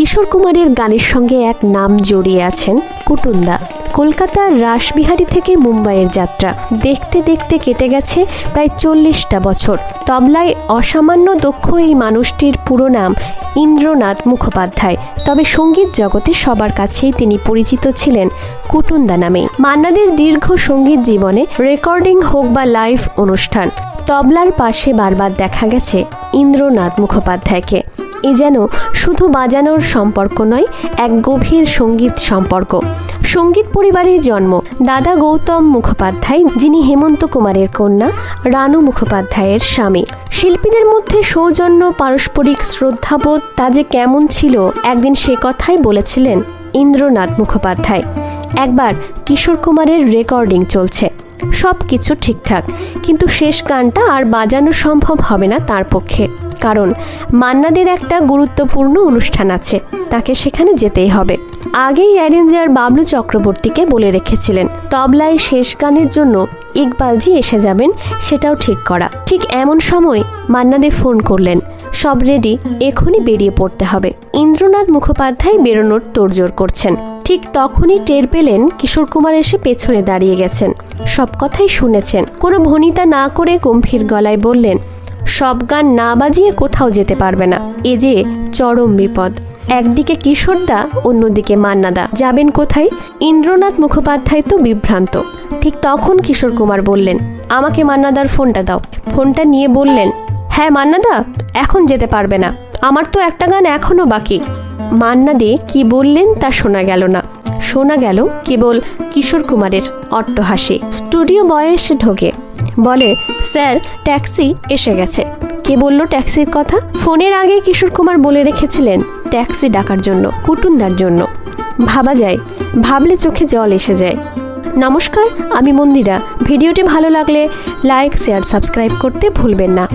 কিশোর কুমারের গানের সঙ্গে এক নাম জড়িয়ে আছেন কুটুন্দা। কলকাতার রাসবিহারী থেকে মুম্বাইয়ের যাত্রা দেখতে দেখতে কেটে গেছে প্রায় 40টা বছর। তবলায় অসামান্য দক্ষ এই মানুষটির পুরো নাম ইন্দ্রনাথ মুখোপাধ্যায়। তবে সঙ্গীত জগতে সবার কাছেই তিনি পরিচিত ছিলেন কুটুন্দা নামে। মান্নাদের দীর্ঘ সঙ্গীত জীবনে রেকর্ডিং হোক বা লাইভ অনুষ্ঠান, তবলার পাশে বারবার দেখা গেছে ইন্দ্রনাথ মুখোপাধ্যায়কে। এ যেন শুধু বাজানোর সম্পর্ক নয়, এক গভীর সঙ্গীত সম্পর্ক। সঙ্গীত পরিবারে জন্ম দাদা গৌতম মুখোপাধ্যায়, যিনি হেমন্ত কুমারের কন্যা রানু মুখোপাধ্যায়ের স্বামী। শিল্পীদের মধ্যে সৌজন্য, পারস্পরিক শ্রদ্ধাবোধ তা যে কেমন ছিল, একদিন সে কথাই বলেছিলেন ইন্দ্রনাথ মুখোপাধ্যায়। একবার কিশোর কুমারের রেকর্ডিং চলছে, সব কিছু ঠিকঠাক, কিন্তু শেষ গানটা আর বাজানো সম্ভব হবে না তার পক্ষে, কারণ মান্নাদের একটা গুরুত্বপূর্ণ অনুষ্ঠান আছে, তাকে সেখানে যেতেই হবে। আগেই অ্যারেঞ্জার বাবলু চক্রবর্তীকে বলে রেখেছিলেন তবলায় শেষ গানের জন্য ইকবালজি এসে যাবেন, সেটাও ঠিক করা। ঠিক এমন সময় মান্নাদে ফোন করলেন, সব রেডি, এখনই বেরিয়ে পড়তে হবে। ইন্দ্রনাথ মুখোপাধ্যায় বেরোনোর তোড়জোড় করছেন। ঠিক তখনই টের পেলেন কিশোর কুমার এসে পেছনে দাঁড়িয়ে গেছেন। সব কথাই শুনেছেন, কোনো ভনিতা না করে গম্ভীর গলায় বললেন, সব গান না বাজিয়ে কোথাও যেতে পারবে না, এ যে চরম বিপদ। একদিকে কিশোরদা, অন্যদিকে মান্নাদা, যাবেন কোথায়? ইন্দ্রনাথ মুখোপাধ্যায় তো বিভ্রান্ত। ঠিক তখন কিশোর কুমার বললেন, আমাকে মান্নাদার ফোনটা দাও। ফোনটা নিয়ে বললেন, হ্যাঁ মান্নাদা, এখন যেতে পারবে না, আমার তো একটা গান এখনো বাকি। মান্নাদে কি বললেন তা শোনা গেল না, শোনা গেল কেবল কিশোর কুমারের অট্টহাসি। স্টুডিও বয় এসে ঢোকে, বলে, স্যার ট্যাক্সি এসে গেছে। কে বলল ট্যাক্সির কথা? ফোনের আগে কিশোর কুমার বলে রেখেছিলেন ট্যাক্সি ডাকার জন্য, কুটুন্দার জন্য। ভাবা যায়, ভাবলে চোখে জল এসে যায়। নমস্কার, আমি মন্দিরা। ভিডিওটি ভালো লাগলে লাইক, শেয়ার, সাবস্ক্রাইব করতে ভুলবেন না।